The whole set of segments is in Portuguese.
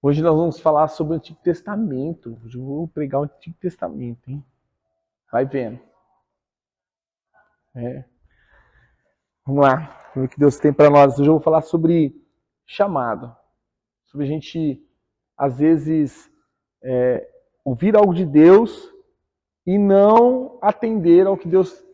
Hoje nós vamos falar sobre o Antigo Testamento. Hoje eu vou pregar o Antigo Testamento, hein? Vai vendo. Vamos lá. O que Deus tem para nós. Hoje eu vou falar sobre chamado. Sobre a gente, às vezes, ouvir algo de Deus e não atender ao que Deus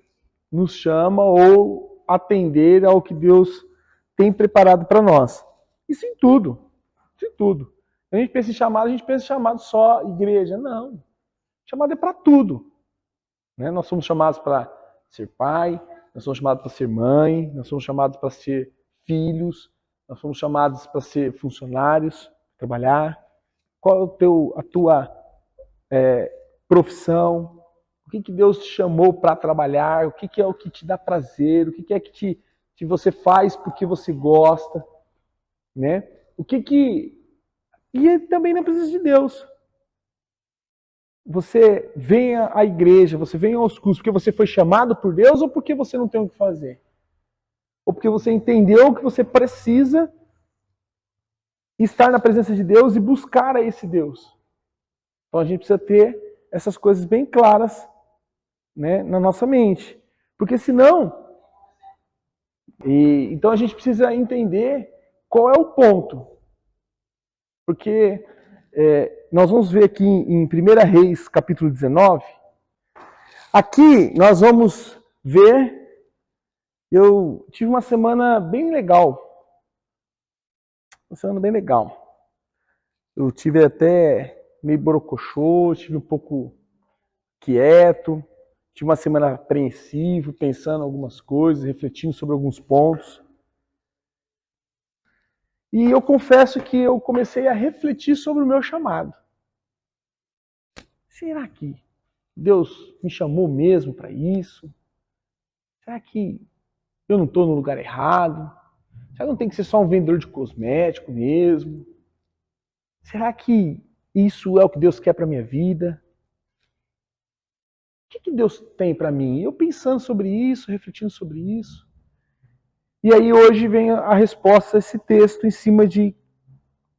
nos chama ou atender ao que Deus tem preparado para nós. Isso em tudo. Isso em tudo. A gente pensa em chamado só igreja. Não. Chamado é para tudo. Né? Nós somos chamados para ser pai, nós somos chamados para ser mãe, nós somos chamados para ser filhos, nós somos chamados para ser funcionários, trabalhar. Qual é a tua profissão? O que Deus te chamou para trabalhar? O que é o que te dá prazer? O que é que você faz porque você gosta? Né? E também na presença de Deus. Você vem à igreja, você vem aos cultos porque você foi chamado por Deus ou porque você não tem o que fazer? Ou porque você entendeu que você precisa estar na presença de Deus e buscar a esse Deus? Então a gente precisa ter essas coisas bem claras, né, na nossa mente. Porque senão... Então a gente precisa entender qual é o ponto. Porque nós vamos ver aqui em 1 Reis, capítulo 19. Aqui nós vamos ver, eu tive uma semana bem legal. Uma semana bem legal. Eu tive até meio borocochô, tive um pouco quieto, tive uma semana apreensivo, pensando em algumas coisas, refletindo sobre alguns pontos. E eu confesso que eu comecei a refletir sobre o meu chamado. Será que Deus me chamou mesmo para isso? Será que eu não estou no lugar errado? Será que não tem que ser só um vendedor de cosmético mesmo? Será que isso é o que Deus quer para a minha vida? O que Deus tem para mim? Eu pensando sobre isso, refletindo sobre isso. E aí hoje vem a resposta a esse texto em cima de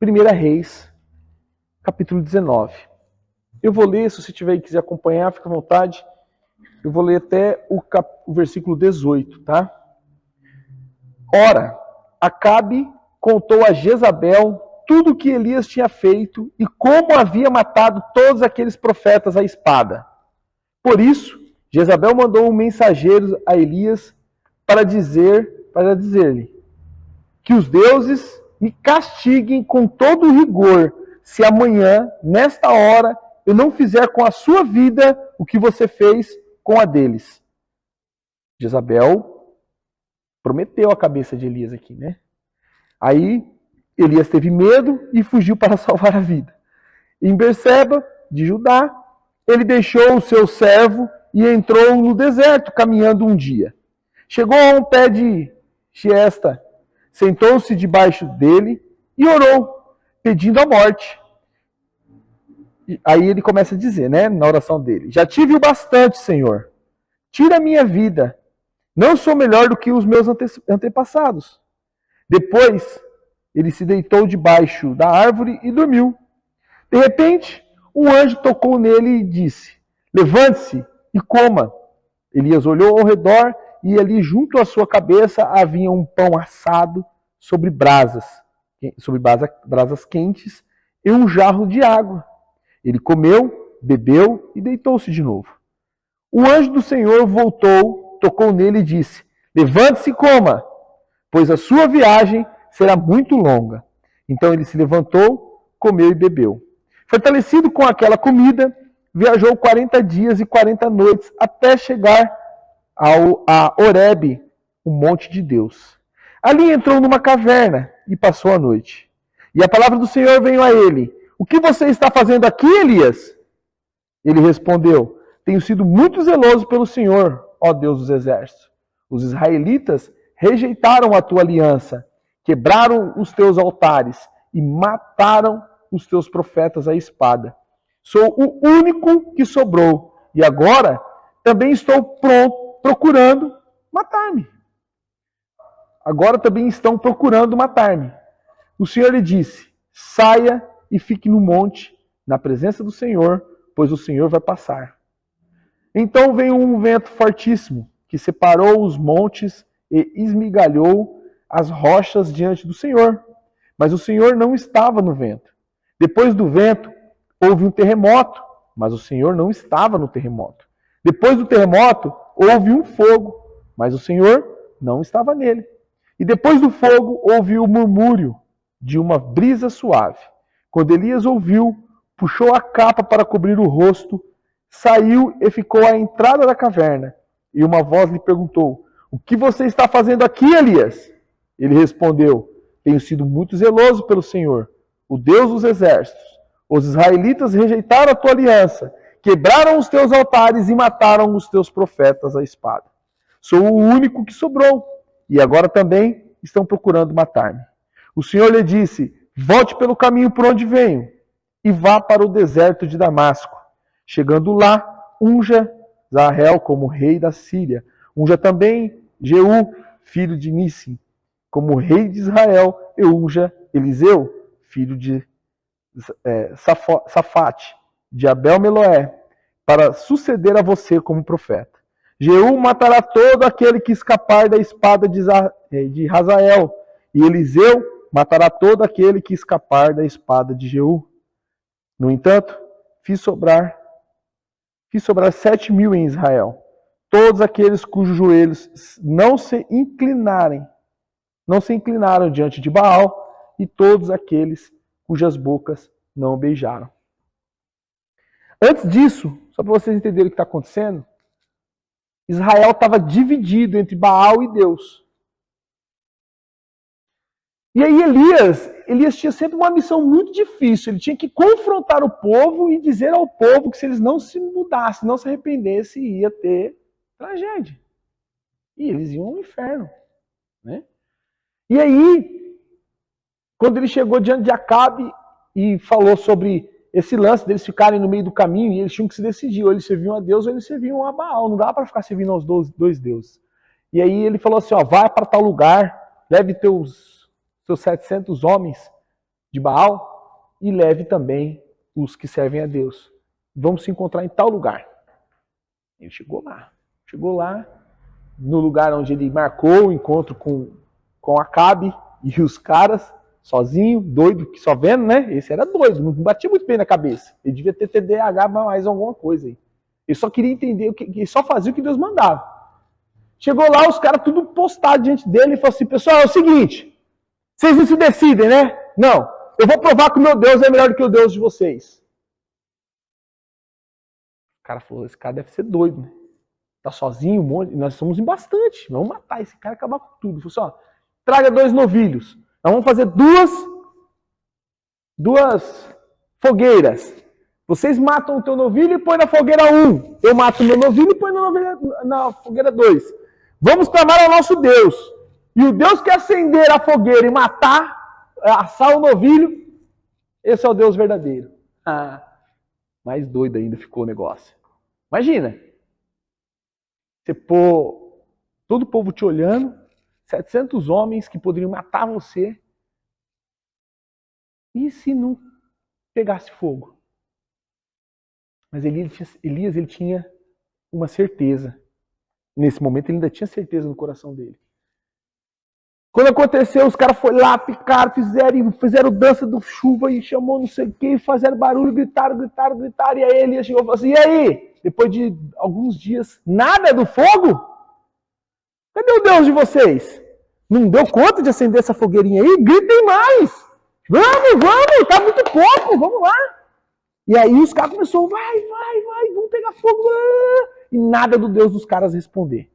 1 Reis, capítulo 19. Eu vou ler, se você tiver e quiser acompanhar, fica à vontade. Eu vou ler até o versículo 18, tá? Ora, Acabe contou a Jezabel tudo o que Elias tinha feito e como havia matado todos aqueles profetas à espada. Por isso, Jezabel mandou um mensageiro a Elias para dizer-lhe que os deuses me castiguem com todo rigor se amanhã, nesta hora, eu não fizer com a sua vida o que você fez com a deles. Jezabel prometeu a cabeça de Elias aqui, né? Aí Elias teve medo e fugiu para salvar a vida. Em Berseba, de Judá, ele deixou o seu servo e entrou no deserto, caminhando um dia. Chegou a um pé de giesta, sentou-se debaixo dele e orou, pedindo a morte. Aí ele começa a dizer, né, na oração dele: já tive o bastante, Senhor. Tira a minha vida. Não sou melhor do que os meus antepassados. Depois, ele se deitou debaixo da árvore e dormiu. De repente, um anjo tocou nele e disse: levante-se e coma. Elias olhou ao redor e ali junto à sua cabeça havia um pão assado sobre brasas quentes e um jarro de água. Ele comeu, bebeu e deitou-se de novo. O anjo do Senhor voltou, tocou nele e disse: levante-se e coma, pois a sua viagem será muito longa. Então ele se levantou, comeu e bebeu. Fortalecido com aquela comida, viajou 40 dias e 40 noites até chegar a Horebe, o monte de Deus. Ali entrou numa caverna e passou a noite. E a palavra do Senhor veio a ele: o que você está fazendo aqui, Elias? Ele respondeu: tenho sido muito zeloso pelo Senhor, ó Deus dos exércitos. Os israelitas rejeitaram a tua aliança, quebraram os teus altares e mataram os teus profetas à espada. Sou o único que sobrou e agora também estou procurando matar-me. Agora também estão procurando matar-me. o Senhor lhe disse: saia e fique no monte, na presença do Senhor, pois o Senhor vai passar. Então veio um vento fortíssimo, que separou os montes e esmigalhou as rochas diante do Senhor. Mas o Senhor não estava no vento. Depois do vento, houve um terremoto, mas o Senhor não estava no terremoto. Depois do terremoto, houve um fogo, mas o Senhor não estava nele. E depois do fogo, houve o murmúrio de uma brisa suave. Quando Elias ouviu, puxou a capa para cobrir o rosto, saiu e ficou à entrada da caverna. E uma voz lhe perguntou: o que você está fazendo aqui, Elias? Ele respondeu: tenho sido muito zeloso pelo Senhor, o Deus dos exércitos. Os israelitas rejeitaram a tua aliança, quebraram os teus altares e mataram os teus profetas à espada. Sou o único que sobrou, e agora também estão procurando matar-me. O Senhor lhe disse: volte pelo caminho por onde venho, e vá para o deserto de Damasco. Chegando lá, unja Zael como rei da Síria. Unja também Jeú, filho de Nissim, como rei de Israel, e unja Eliseu, filho de Safate, de Abel-Meloé, para suceder a você como profeta. Jeú matará todo aquele que escapar da espada de Hazael, e Eliseu matará todo aquele que escapar da espada de Jeú. No entanto, fiz sobrar 7.000 em Israel, todos aqueles cujos joelhos não se inclinaram diante de Baal, e todos aqueles cujas bocas não o beijaram. Antes disso, só para vocês entenderem o que está acontecendo, Israel estava dividido entre Baal e Deus. E aí Elias tinha sempre uma missão muito difícil. Ele tinha que confrontar o povo e dizer ao povo que se eles não se mudassem, não se arrependessem, ia ter tragédia. E eles iam ao inferno. Né? E aí, quando ele chegou diante de Acabe e falou sobre esse lance deles ficarem no meio do caminho, e eles tinham que se decidir, ou eles serviam a Deus ou eles serviam a Baal. Não dá para ficar servindo aos dois deuses. E aí ele falou assim, vai para tal lugar, leve seus 700 homens de Baal e leve também os que servem a Deus. Vamos se encontrar em tal lugar. Ele chegou lá, no lugar onde ele marcou o encontro com Acabe e os caras, sozinho, doido, que só vendo, né? Esse era doido, não batia muito bem na cabeça. Ele devia ter TDAH mais alguma coisa aí. Ele só queria entender, ele só fazia o que Deus mandava. Chegou lá, os caras tudo postados diante dele e falou assim, pessoal, é o seguinte, vocês não se decidem, né? Não, eu vou provar que o meu Deus é melhor do que o Deus de vocês. O cara falou, esse cara deve ser doido, né? Tá sozinho, um monte, nós somos em bastante, vamos matar esse cara e acabar com tudo. Ele falou assim, traga 2 novilhos, nós vamos fazer duas fogueiras. Vocês matam o teu novilho e põe na fogueira 1. Eu mato o meu novilho e põe na fogueira 2. Vamos clamar ao nosso Deus. E o Deus que acender a fogueira e matar, assar o novilho, esse é o Deus verdadeiro. Mais doido ainda ficou o negócio. Imagina, você pôr todo o povo te olhando, 700 homens que poderiam matar você, e se não pegasse fogo? Mas Elias ele tinha uma certeza. Nesse momento ele ainda tinha certeza no coração dele. Quando aconteceu, os caras foram lá, picaram, fizeram dança do chuva e chamou não sei o que, fizeram barulho, gritaram. E aí Elias chegou e falou assim, e aí? Depois de alguns dias, nada do fogo? Cadê o Deus de vocês? Não deu conta de acender essa fogueirinha aí? Gritem mais! Vamos, tá muito pouco, vamos lá. E aí os caras começaram, vai, vamos pegar fogo. E nada do Deus dos caras responder.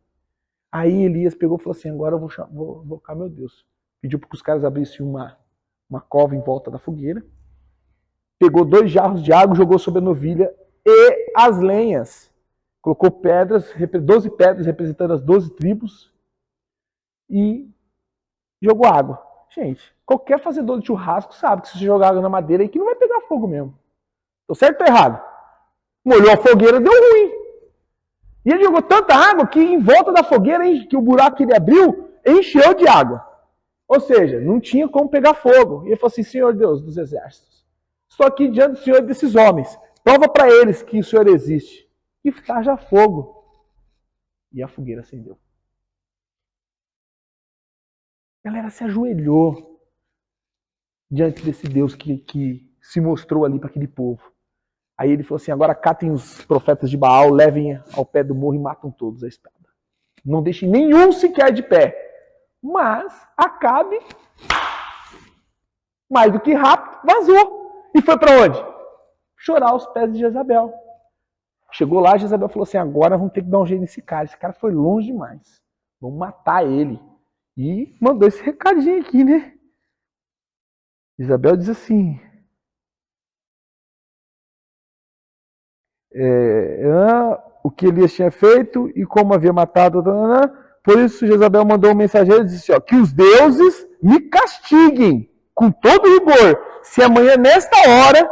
Aí Elias pegou e falou assim, agora eu vou invocar meu Deus. Pediu para que os caras abrissem uma cova em volta da fogueira. Pegou 2 jarros de água, jogou sobre a novilha e as lenhas. Colocou 12 pedras representando as 12 tribos. E jogou água. Gente, qualquer fazedor de churrasco sabe que se você jogar água na madeira aí que não vai pegar fogo mesmo. Tô certo ou errado? Molhou a fogueira, deu ruim. E ele jogou tanta água que em volta da fogueira, que o buraco que ele abriu, encheu de água. Ou seja, não tinha como pegar fogo. E ele falou assim, Senhor Deus dos exércitos, estou aqui diante do Senhor desses homens. Prova para eles que o Senhor existe. E haja fogo. E a fogueira acendeu. A galera se ajoelhou diante desse Deus que se mostrou ali para aquele povo. Aí ele falou assim, agora catem os profetas de Baal, levem ao pé do morro e matam todos a espada. Não deixem nenhum sequer de pé. Mas Acabe, mais do que rápido, vazou. E foi para onde? Chorar aos pés de Jezabel. Chegou lá, Jezabel falou assim, agora vamos ter que dar um jeito nesse cara. Esse cara foi longe demais. Vamos matar ele. E mandou esse recadinho aqui, né? Jezabel diz assim, o que Elias tinha feito e como havia matado. Por isso Jezabel mandou um mensageiro e disse, que os deuses me castiguem com todo rigor, se amanhã, nesta hora,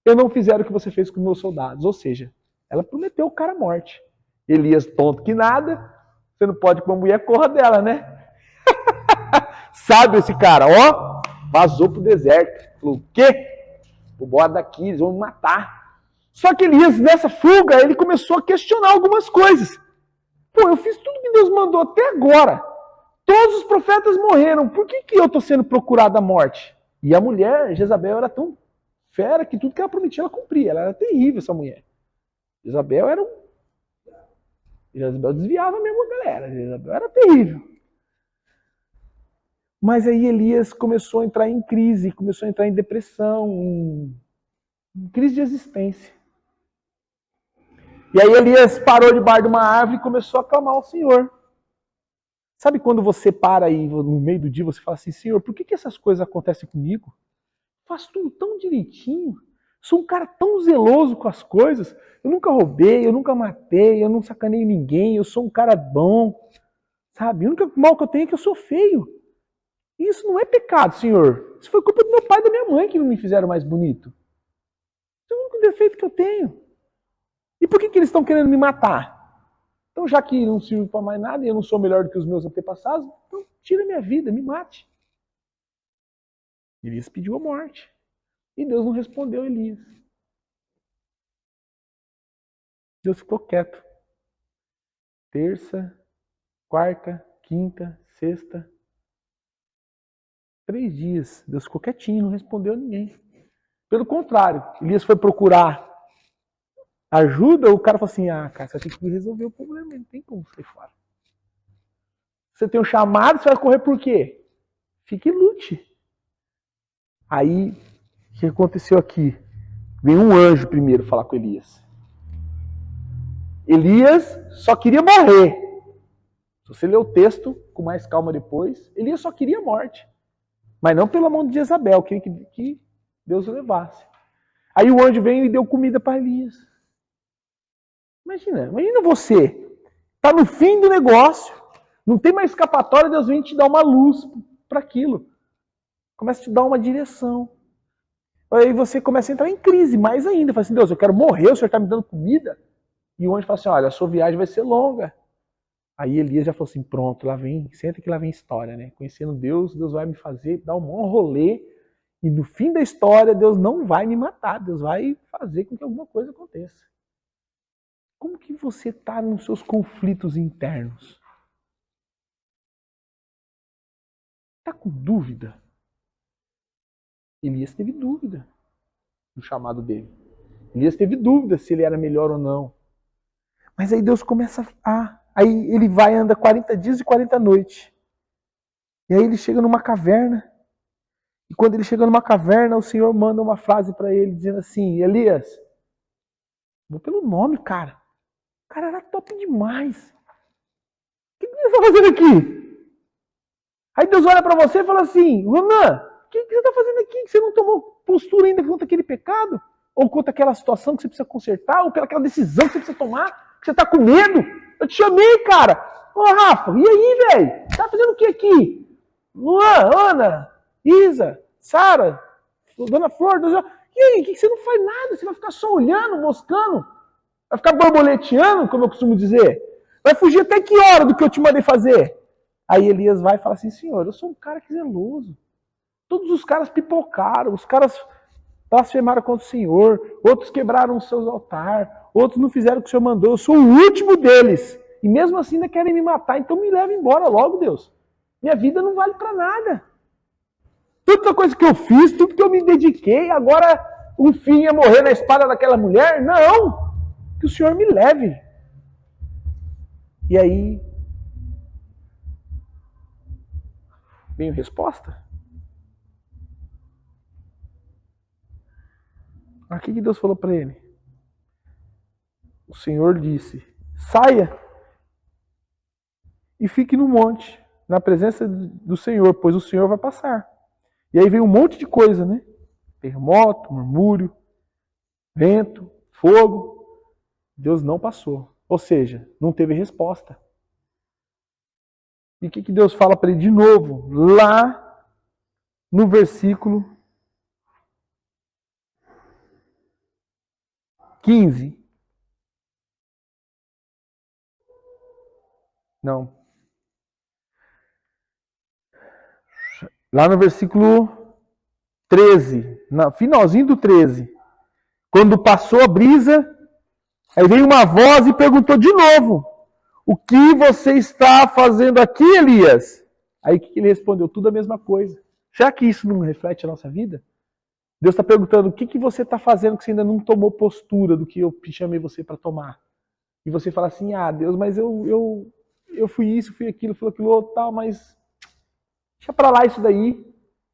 eu não fizer o que você fez com meus soldados. Ou seja, ela prometeu o cara a morte. Elias, tonto que nada, você não pode que uma mulher corra dela, né? Sabe esse cara, vazou pro deserto. Falou, o quê? Vou embora daqui, eles vão me matar. Só que Elias, nessa fuga, ele começou a questionar algumas coisas. Pô, eu fiz tudo que Deus mandou até agora. Todos os profetas morreram. Por que eu estou sendo procurado a morte? E a mulher, Jezabel, era tão fera que tudo que ela prometia, ela cumpria. Ela era terrível, essa mulher. Jezabel desviava mesmo a galera. Jezabel era terrível. Mas aí Elias começou a entrar em crise, começou a entrar em depressão, em crise de existência. E aí Elias parou debaixo de uma árvore e começou a clamar ao Senhor. Sabe quando você para aí no meio do dia, você fala assim, Senhor, por que essas coisas acontecem comigo? Faço tudo tão direitinho, sou um cara tão zeloso com as coisas, eu nunca roubei, eu nunca matei, eu não sacanei ninguém, eu sou um cara bom, sabe? O único mal que eu tenho é que eu sou feio. E isso não é pecado, Senhor. Isso foi culpa do meu pai e da minha mãe que não me fizeram mais bonito. Isso é o único defeito que eu tenho. E por que eles estão querendo me matar? Então, já que não sirvo para mais nada e eu não sou melhor do que os meus antepassados, então tira minha vida, me mate. Elias pediu a morte. E Deus não respondeu a Elias. Deus ficou quieto. Terça, quarta, quinta, sexta. 3 dias. Deus ficou quietinho, não respondeu a ninguém. Pelo contrário, Elias foi procurar ajuda, o cara falou assim, cara, você tem que resolver o problema, não tem como sair fora. Você tem um chamado, você vai correr por quê? Fique e lute. Aí, o que aconteceu aqui? Veio um anjo primeiro falar com Elias. Elias só queria morrer. Se você ler o texto com mais calma depois, Elias só queria morte. Mas não pela mão de Jezabel, queria que Deus o levasse. Aí o anjo veio e deu comida para Elias. Imagina você, está no fim do negócio, não tem mais escapatória, Deus vem te dar uma luz para aquilo. Começa a te dar uma direção. Aí você começa a entrar em crise mais ainda. Fala assim, Deus, eu quero morrer, o Senhor está me dando comida. E o anjo fala assim, olha, a sua viagem vai ser longa. Aí Elias já falou assim, pronto, lá vem, senta que lá vem história, né? Conhecendo Deus, Deus vai me fazer, dar um bom rolê. E no fim da história, Deus não vai me matar, Deus vai fazer com que alguma coisa aconteça. Como que você está nos seus conflitos internos? Está com dúvida? Elias teve dúvida no chamado dele. Elias teve dúvida se ele era melhor ou não. Mas aí Deus começa Aí ele vai, anda 40 dias e 40 noites. E aí ele chega numa caverna. E quando ele chega numa caverna, o Senhor manda uma frase para ele, dizendo assim, Elias, vou pelo nome, cara. O cara era top demais. O que você está fazendo aqui? Aí Deus olha para você e fala assim, Ronan, o que você está fazendo aqui? Que você não tomou postura ainda contra aquele pecado? Ou contra aquela situação que você precisa consertar? Ou pelaquela decisão que você precisa tomar? Que você está com medo? Eu te chamei, cara. Ô, Rafa, e aí, velho? Tá fazendo o que aqui? Luan, Ana, Isa, Sara, Dona Flor, e aí, que você não faz nada? Você vai ficar só olhando, moscando? Vai ficar borboleteando, como eu costumo dizer? Vai fugir até que hora do que eu te mandei fazer? Aí Elias vai e fala assim, Senhor, eu sou um cara que é zeloso. Todos os caras pipocaram, os caras blasfemaram contra o Senhor, outros quebraram os seus altares, outros não fizeram o que o Senhor mandou, eu sou o último deles. E mesmo assim ainda querem me matar, então me leva embora logo, Deus. Minha vida não vale para nada. Tanta coisa que eu fiz, tudo que eu me dediquei, agora o fim é morrer na espada daquela mulher? Não! Que o Senhor me leve. E aí, veio resposta. O que Deus falou para ele? O Senhor disse, saia e fique no monte, na presença do Senhor, pois o Senhor vai passar. E aí veio um monte de coisa, né? Terremoto, murmúrio, vento, fogo. Deus não passou. Ou seja, não teve resposta. E o que Deus fala para ele de novo? Lá no versículo 15. Não. Lá no versículo 13, no finalzinho do 13. Quando passou a brisa, aí veio uma voz e perguntou de novo, o que você está fazendo aqui, Elias? Aí o que ele respondeu? Tudo a mesma coisa. Será que isso não reflete a nossa vida? Deus está perguntando, o que você está fazendo que você ainda não tomou postura do que eu chamei você para tomar? E você fala assim, Deus, mas eu fui isso, fui aquilo, fui aquilo outro, tal, mas deixa para lá isso daí.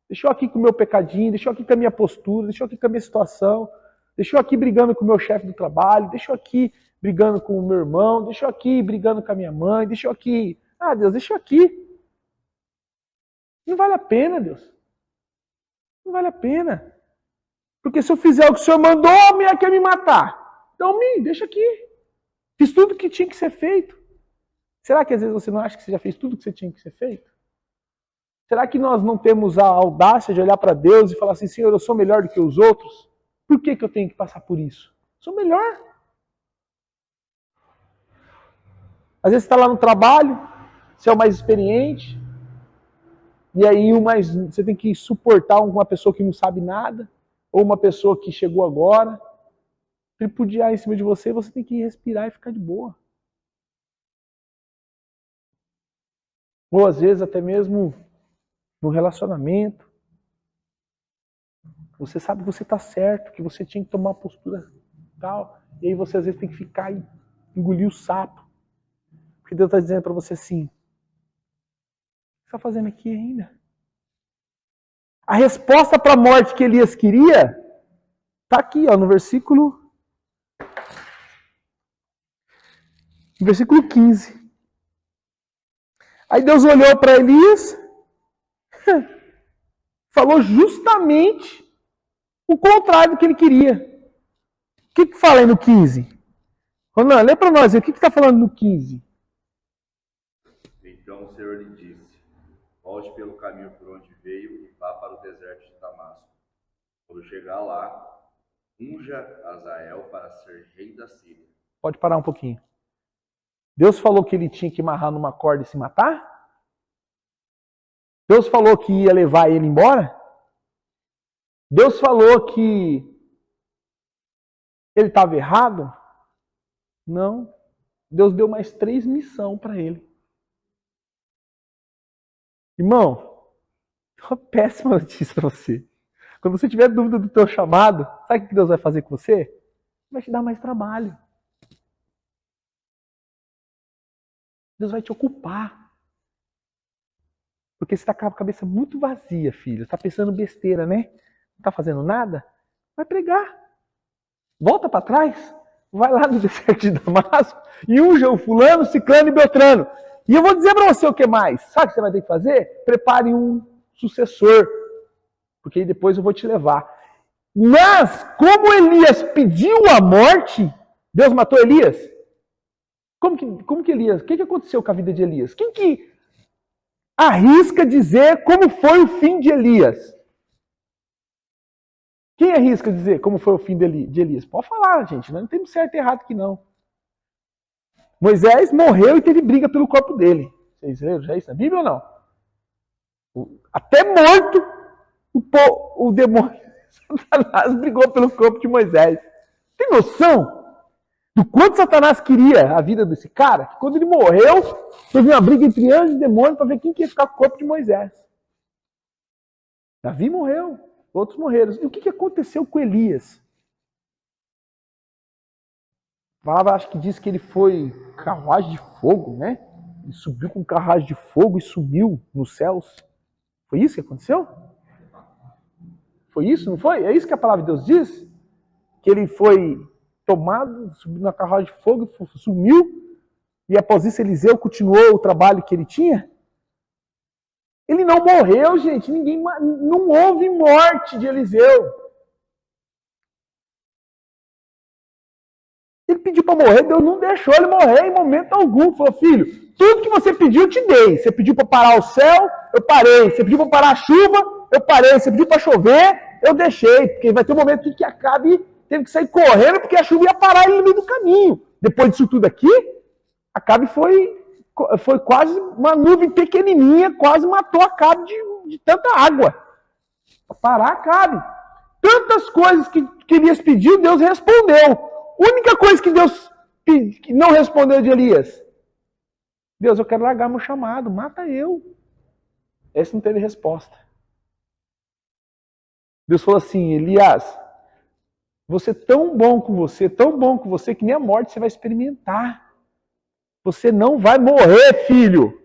Deixa eu aqui com o meu pecadinho, deixa eu aqui com a minha postura, deixa eu aqui com a minha situação, deixa eu aqui brigando com o meu chefe do trabalho, deixa eu aqui brigando com o meu irmão, deixa eu aqui brigando com a minha mãe, deixa eu aqui... Deus, deixa eu aqui. Não vale a pena, Deus. Não vale a pena. Porque se eu fizer o que o Senhor mandou, a mulher quer me matar. Então deixa aqui. Fiz tudo que tinha que ser feito. Será que às vezes você não acha que você já fez tudo que você tinha que ser feito? Será que nós não temos a audácia de olhar para Deus e falar assim, Senhor, eu sou melhor do que os outros? Por que eu tenho que passar por isso? Sou melhor. Às vezes você está lá no trabalho, você é o mais experiente, e aí você tem que suportar uma pessoa que não sabe nada, ou uma pessoa que chegou agora, tripudiar em cima de você, você tem que respirar e ficar de boa. Ou às vezes até mesmo no relacionamento, você sabe que você está certo, que você tinha que tomar uma postura tal, e aí você às vezes tem que ficar e engolir o sapo. Porque Deus está dizendo para você assim, o que você está fazendo aqui ainda? A resposta para a morte que Elias queria está aqui, no versículo 15. Aí Deus olhou para Elias, falou justamente o contrário do que ele queria. O que fala aí no 15? Ronan, lê para nós, o que está falando no 15? Então o Senhor lhe disse, volte pelo caminho por onde veio e vá para o deserto de Damasco. Quando chegar lá, unja Azael para ser rei da Síria. Pode parar um pouquinho. Deus falou que ele tinha que amarrar numa corda e se matar? Deus falou que ia levar ele embora? Deus falou que ele estava errado? Não. Deus deu mais 3 missões para ele. Irmão, uma péssima notícia para você. Quando você tiver dúvida do teu chamado, sabe o que Deus vai fazer com você? Vai te dar mais trabalho. Deus vai te ocupar. Porque você está com a cabeça muito vazia, filho. Você está pensando besteira, né? Não está fazendo nada? Vai pregar. Volta para trás. Vai lá no deserto de Damasco e unja o fulano, ciclano e beltrano. E eu vou dizer para você o que mais. Sabe o que você vai ter que fazer? Prepare um sucessor. Porque aí depois eu vou te levar. Mas, como Elias pediu a morte, Deus matou Elias? Como que Elias? O que aconteceu com a vida de Elias? Quem que arrisca dizer como foi o fim de Elias? Quem arrisca dizer como foi o fim de Elias? Pode falar, gente. Nós não temos certo e errado aqui, não. Moisés morreu e teve briga pelo corpo dele. Vocês leram já isso na Bíblia ou não? Até morto, o demônio Satanás brigou pelo corpo de Moisés. Tem noção do quanto Satanás queria a vida desse cara? Que quando ele morreu, teve uma briga entre anjos e demônios para ver quem ia ficar com o corpo de Moisés. Davi morreu, outros morreram. E o que aconteceu com Elias? A palavra acho que diz que ele foi carruagem de fogo, né? Ele subiu com carruagem de fogo e sumiu nos céus. Foi isso que aconteceu? Foi isso, não foi? É isso que a palavra de Deus diz? Que ele foi tomado, subiu na carruagem de fogo, sumiu, e após isso Eliseu continuou o trabalho que ele tinha? Ele não morreu, gente. Não houve morte de Eliseu. Ele pediu para morrer, Deus não deixou ele morrer em momento algum. Falou, filho, tudo que você pediu, eu te dei. Você pediu para parar o céu, eu parei. Você pediu para parar a chuva, eu parei. Você pediu para chover, eu deixei. Porque vai ter um momento que Acabe teve que sair correndo, porque a chuva ia parar ele no meio do caminho. Depois disso tudo aqui, Acabe foi quase uma nuvem pequenininha, quase matou Acabe de tanta água. Para parar Acabe. Tantas coisas que Elias pediu, Deus respondeu. A única coisa que Deus não respondeu de Elias: Deus, eu quero largar meu chamado, mata eu. Esse não teve resposta. Deus falou assim, Elias, você é tão bom com você, que nem a morte você vai experimentar. Você não vai morrer, filho.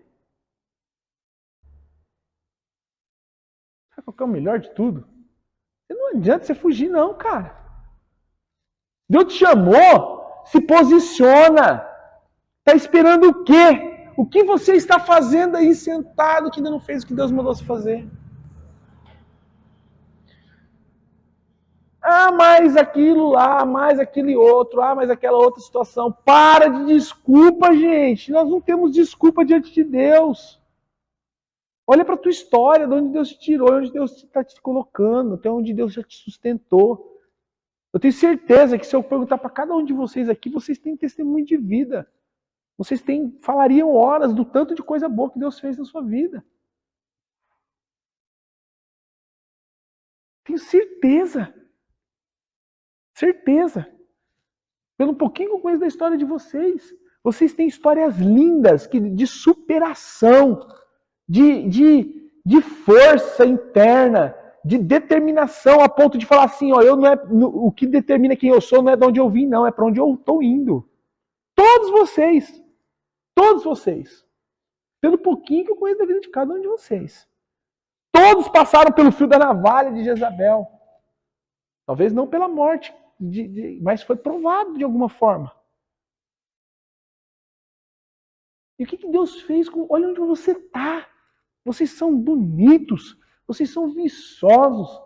Sabe qual que é o melhor de tudo? Não adianta você fugir não, cara. Deus te chamou, se posiciona. Está esperando o quê? O que você está fazendo aí sentado que ainda não fez o que Deus mandou você fazer? Ah, mais aquilo lá, mais aquele outro, mais aquela outra situação. Para de desculpa, gente. Nós não temos desculpa diante de Deus. Olha para a tua história, de onde Deus te tirou, onde Deus está te colocando, até onde Deus já te sustentou. Eu tenho certeza que se eu perguntar para cada um de vocês aqui, vocês têm testemunho de vida. Vocês falariam horas do tanto de coisa boa que Deus fez na sua vida. Tenho certeza. Certeza. Pelo pouquinho que eu conheço da história de vocês. Vocês têm histórias lindas de superação, de força interna, de determinação, a ponto de falar assim, ó, o que determina quem eu sou não é de onde eu vim, não, é para onde eu estou indo. Todos vocês. Todos vocês. Pelo pouquinho que eu conheço da vida de cada um de vocês. Todos passaram pelo fio da navalha de Jezabel. Talvez não pela morte, mas foi provado de alguma forma. E o que Deus fez? Olha onde você está. Vocês são bonitos. Vocês são viçosos.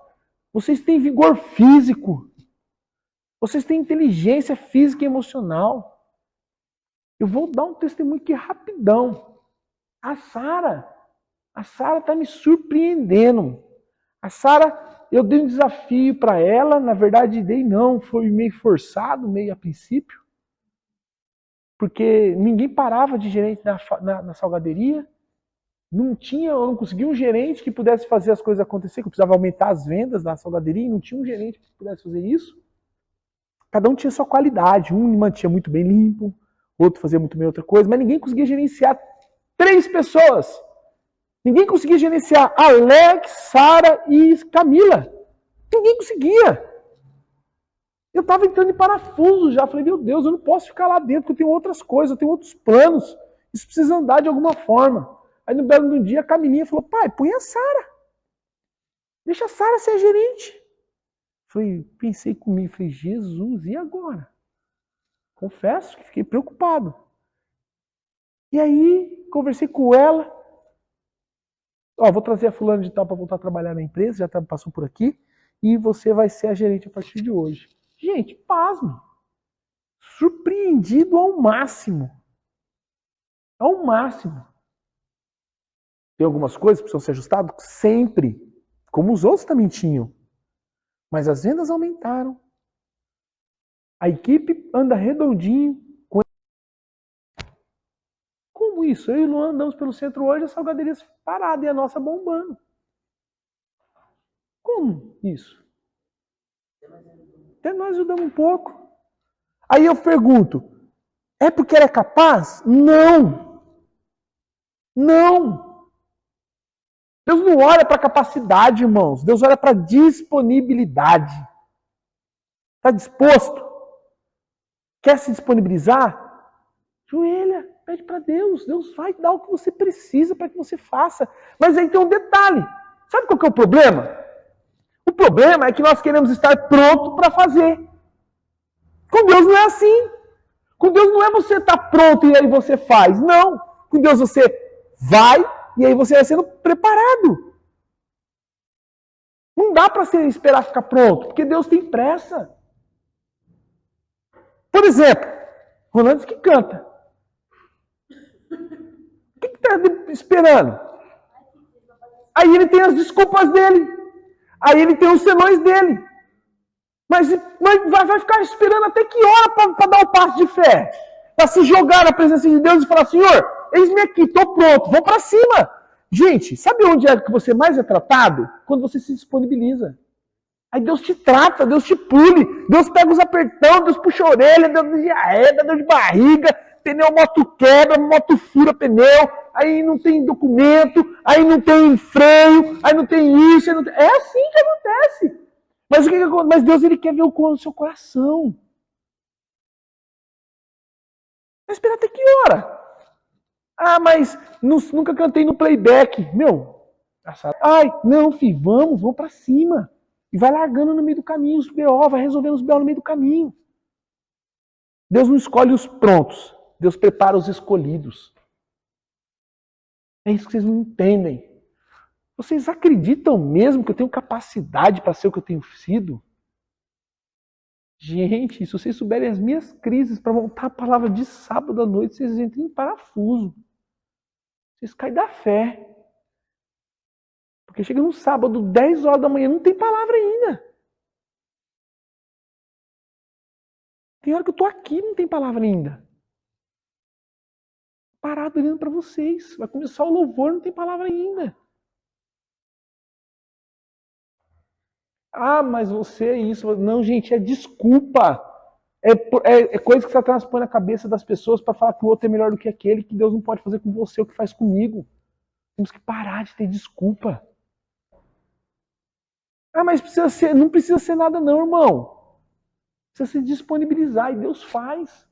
Vocês têm vigor físico. Vocês têm inteligência física e emocional. Eu vou dar um testemunho aqui rapidão. A Sara está me surpreendendo. A Sara, eu dei um desafio para ela, na verdade foi meio forçado, meio a princípio, porque ninguém parava de gerente na salgaderia, eu não conseguia um gerente que pudesse fazer as coisas acontecer, que eu precisava aumentar as vendas da salgaderia, e não tinha um gerente que pudesse fazer isso. Cada um tinha sua qualidade, um mantinha muito bem limpo, outro fazia muito bem outra coisa, mas ninguém conseguia gerenciar 3 pessoas. Ninguém conseguia gerenciar Alex, Sara e Camila. Ninguém conseguia. Eu estava entrando em parafuso já. Falei, meu Deus, eu não posso ficar lá dentro, porque eu tenho outras coisas, eu tenho outros planos. Isso precisa andar de alguma forma. Aí no belo de um dia, a Camilinha falou, pai, põe a Sara. Deixa a Sara ser a gerente. Pensei comigo, falei, Jesus, e agora? Confesso que fiquei preocupado. E aí, conversei com ela. Vou trazer a fulana de tal para voltar a trabalhar na empresa, já passou por aqui, e você vai ser a gerente a partir de hoje. Gente, pasme. Surpreendido ao máximo. Ao máximo. Tem algumas coisas que precisam ser ajustadas? Sempre. Como os outros também tinham. Mas as vendas aumentaram. A equipe anda redondinho. Como isso? Eu e o Luan andamos pelo centro hoje, a salgaderia parada e a nossa bombando. Como isso? Até nós ajudamos um pouco. Aí eu pergunto, é porque ela é capaz? Não. Não. Deus não olha para capacidade, irmãos. Deus olha para disponibilidade. Está disposto? Quer se disponibilizar? Joelha, pede para Deus. Deus vai dar o que você precisa para que você faça. Mas aí tem um detalhe. Sabe qual que é o problema? O problema é que nós queremos estar pronto para fazer. Com Deus não é assim. Com Deus não é você estar pronto e aí você faz. Não. Com Deus você vai e aí você vai sendo preparado. Não dá para você esperar ficar pronto, porque Deus tem pressa. Por exemplo, Ronaldo que canta. O que está esperando? Aí ele tem as desculpas dele. Aí ele tem os senões dele. Mas vai ficar esperando até que hora para dar o passo de fé? Para se jogar na presença de Deus e falar, Senhor, eis-me aqui, estou pronto, vou para cima. Gente, sabe onde é que você mais é tratado? Quando você se disponibiliza. Aí Deus te trata, Deus te pule, Deus pega os apertão, Deus puxa a orelha, Deus dá diarreia, dá dor de barriga, pneu, moto quebra, moto fura pneu, aí não tem documento, aí não tem freio, aí não tem isso, aí não tem... É assim que acontece. Mas o que acontece? Mas Deus, ele quer ver o quão no seu coração. Vai esperar até que hora? Ah, mas nunca cantei no playback. Meu, ai, não, filho, vamos pra cima. E vai largando no meio do caminho os BO, vai resolvendo os BO no meio do caminho. Deus não escolhe os prontos, Deus prepara os escolhidos. É isso que vocês não entendem. Vocês acreditam mesmo que eu tenho capacidade para ser o que eu tenho sido? Gente, se vocês souberem as minhas crises para montar a palavra de sábado à noite, vocês entram em parafuso. Vocês caem da fé. Porque chega no sábado, 10 horas da manhã, não tem palavra ainda. Tem hora que eu estou aqui, não tem palavra ainda. Parado olhando para vocês. Vai começar o louvor, não tem palavra ainda. Ah, mas você é isso. Não, gente, é desculpa. É coisa que Satanás põe na cabeça das pessoas para falar que o outro é melhor do que aquele, que Deus não pode fazer com você o que faz comigo. Temos que parar de ter desculpa. Ah, mas não precisa ser nada não, irmão. Precisa se disponibilizar e Deus faz.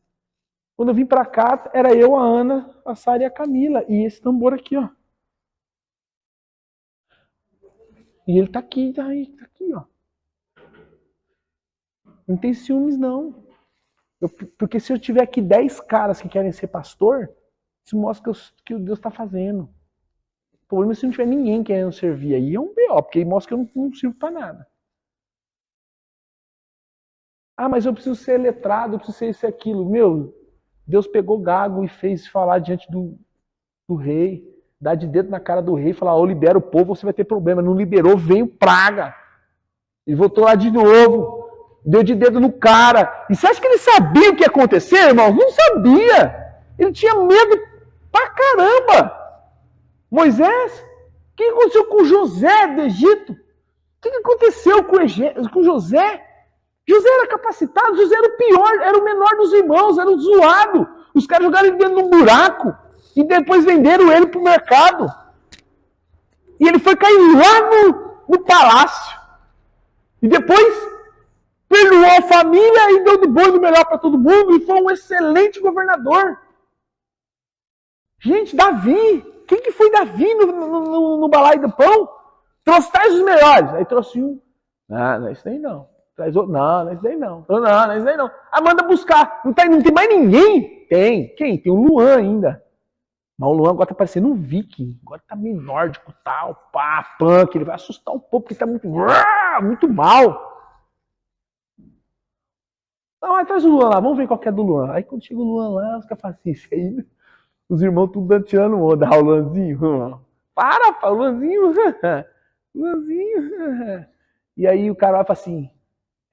Quando eu vim para cá, era eu, a Ana, a Sara e a Camila. E esse tambor aqui, ó. E ele tá aqui, tá aqui, ó. Não tem ciúmes, não. Porque se eu tiver aqui 10 caras que querem ser pastor, isso mostra que Deus está fazendo. O problema é se não tiver ninguém querendo servir aí, é um B.O., porque aí mostra que eu não sirvo para nada. Ah, mas eu preciso ser letrado, eu preciso ser isso e aquilo. Meu, Deus pegou Gago e fez falar diante do rei, dar de dedo na cara do rei e falar, libera o povo, você vai ter problema. Não liberou, veio praga. E voltou lá de novo. Deu de dedo no cara. E você acha que ele sabia o que ia acontecer, irmão? Não sabia. Ele tinha medo pra caramba. Moisés, o que aconteceu com José do Egito? O que aconteceu com José? José era capacitado, José era o pior, era o menor dos irmãos, era o zoado. Os caras jogaram ele dentro de um buraco e depois venderam ele pro mercado. E ele foi cair lá no palácio. E depois perdoou a família e deu do bom e do melhor para todo mundo e foi um excelente governador. Gente, Davi. Quem que foi Davi no balaio do pão? Trouxe tais os melhores. Aí trouxe um. Não é isso aí não. Traz outro. Não é isso aí não. Não é isso aí não. Ah, manda buscar. Não tem mais ninguém? Tem. Quem? Tem o Luan ainda. Mas o Luan agora tá parecendo um viking. Agora tá meio nórdico, tal, pá, punk. Ele vai assustar um pouco porque tá muito mal. Não, aí traz o Luan lá. Vamos ver qual que é do Luan. Aí quando chega o Luan lá, os caras falam assim, isso aí... Os irmãos tudo tirando onda. O Luanzinho. Para, Luanzinho. Luanzinho. E aí o cara vai falar assim,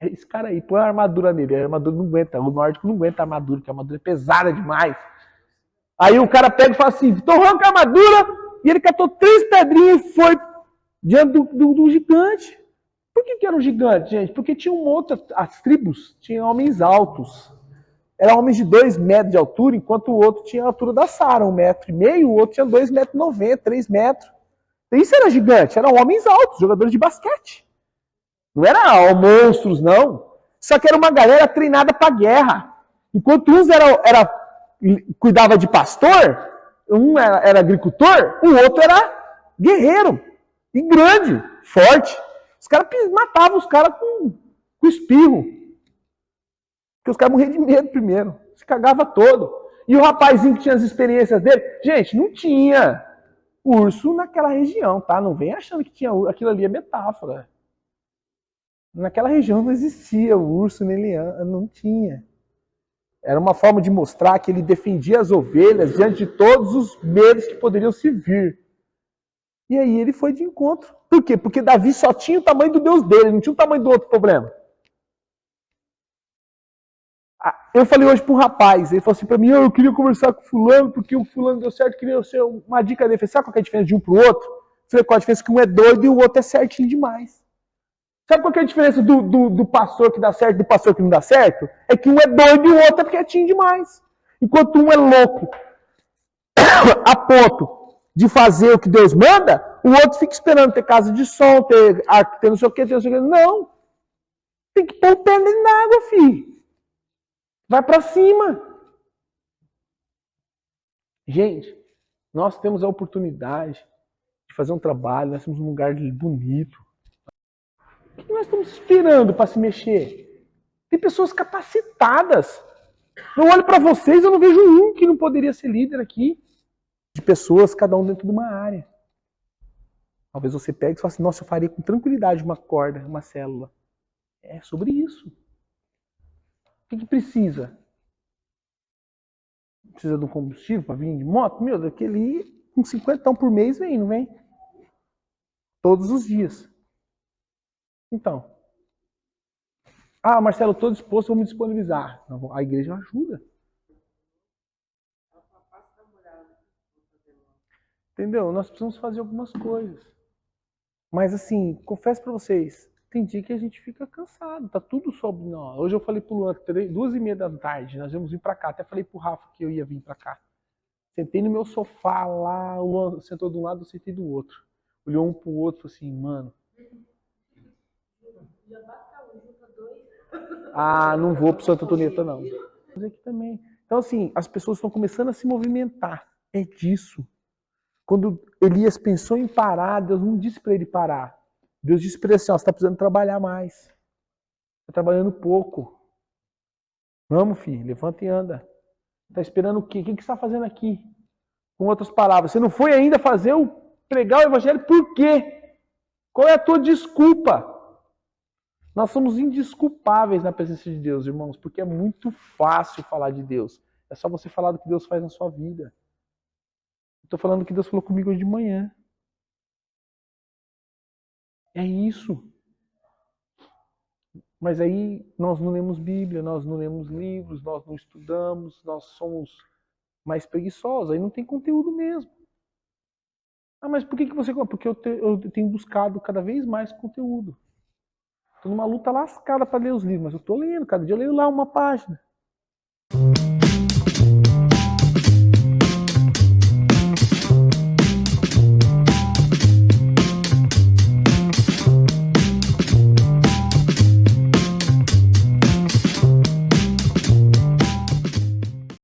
esse cara aí, põe a armadura nele. A armadura não aguenta. O nórdico não aguenta a armadura, porque a armadura é pesada demais. Aí o cara pega e fala assim, então arranca a armadura, e ele catou 3 pedrinhas e foi diante do gigante. Por que era um gigante, gente? Porque tinha uma outra, as tribos tinham homens altos. Eram homens de 2 metros de altura, enquanto o outro tinha a altura da Sara, 1,5 metro, o outro tinha 2,90 metros, 3 metros. Isso era gigante, eram homens altos, jogadores de basquete. Não eram monstros, não. Só que era uma galera treinada para guerra. Enquanto uns cuidava de pastor, um era agricultor, o outro era guerreiro. E grande, forte. Os caras matavam os caras com espirro. Porque os caras morriam de medo primeiro. Se cagava todo. E o rapazinho que tinha as experiências dele, gente, não tinha urso naquela região, tá? Não vem achando que tinha urso. Aquilo ali é metáfora. Naquela região não existia o urso nem leão, não tinha. Era uma forma de mostrar que ele defendia as ovelhas diante de todos os medos que poderiam se vir. E aí ele foi de encontro. Por quê? Porque Davi só tinha o tamanho do Deus dele, não tinha o tamanho do outro problema. Eu falei hoje para um rapaz, ele falou assim para mim, eu queria conversar com o fulano, porque o fulano deu certo, queria ser uma dica dele. Eu falei, sabe qual é a diferença de um para o outro? Eu falei, qual a diferença? Que um é doido e o outro é certinho demais. Sabe qual é a diferença do pastor que dá certo e do pastor que não dá certo? É que um é doido e o outro é quietinho demais. Enquanto um é louco a ponto de fazer o que Deus manda, o outro fica esperando ter casa de som, ter não sei o que, ter não sei o que. Não. Tem que pôr o pé dentro da água, filho. Vai para cima. Gente, nós temos a oportunidade de fazer um trabalho, nós temos um lugar bonito. O que nós estamos esperando para se mexer? Tem pessoas capacitadas. Eu olho para vocês, eu não vejo um que não poderia ser líder aqui. De pessoas, cada um dentro de uma área. Talvez você pegue e fale assim, nossa, eu faria com tranquilidade uma corda, uma célula. É sobre isso. O que precisa? Precisa de um combustível para vir de moto? Meu, daquele com 50 por mês vem, não vem? Todos os dias. Então. Ah, Marcelo, estou disposto, vou me disponibilizar. A igreja ajuda. Entendeu? Nós precisamos fazer algumas coisas. Mas assim, confesso para vocês, tem dia que a gente fica cansado, tá tudo sobre nós. Hoje eu falei pro Luan, 2h30 da tarde, nós vamos vir para cá. Até falei pro Rafa que eu ia vir para cá. Sentei no meu sofá lá, o Luan sentou de um lado, eu sentei do outro. Olhou um pro outro e falou assim, mano. Ah, não vou pro Santa Antonieta não. Mas aqui também. Então assim, as pessoas estão começando a se movimentar. É disso. Quando Elias pensou em parar, Deus não disse para ele parar. Deus disse para ele assim, ó, você está precisando trabalhar mais. Está trabalhando pouco. Vamos, filho, levanta e anda. Está esperando o quê? O que você está fazendo aqui? Com outras palavras, você não foi ainda pregar o evangelho por quê? Qual é a tua desculpa? Nós somos indesculpáveis na presença de Deus, irmãos, porque é muito fácil falar de Deus. É só você falar do que Deus faz na sua vida. Estou falando do que Deus falou comigo hoje de manhã. É isso. Mas aí nós não lemos Bíblia, nós não lemos livros, nós não estudamos, nós somos mais preguiçosos, aí não tem conteúdo mesmo. Ah, mas por que você... Porque eu tenho buscado cada vez mais conteúdo. Estou numa luta lascada para ler os livros, mas eu estou lendo, cada dia eu leio lá uma página.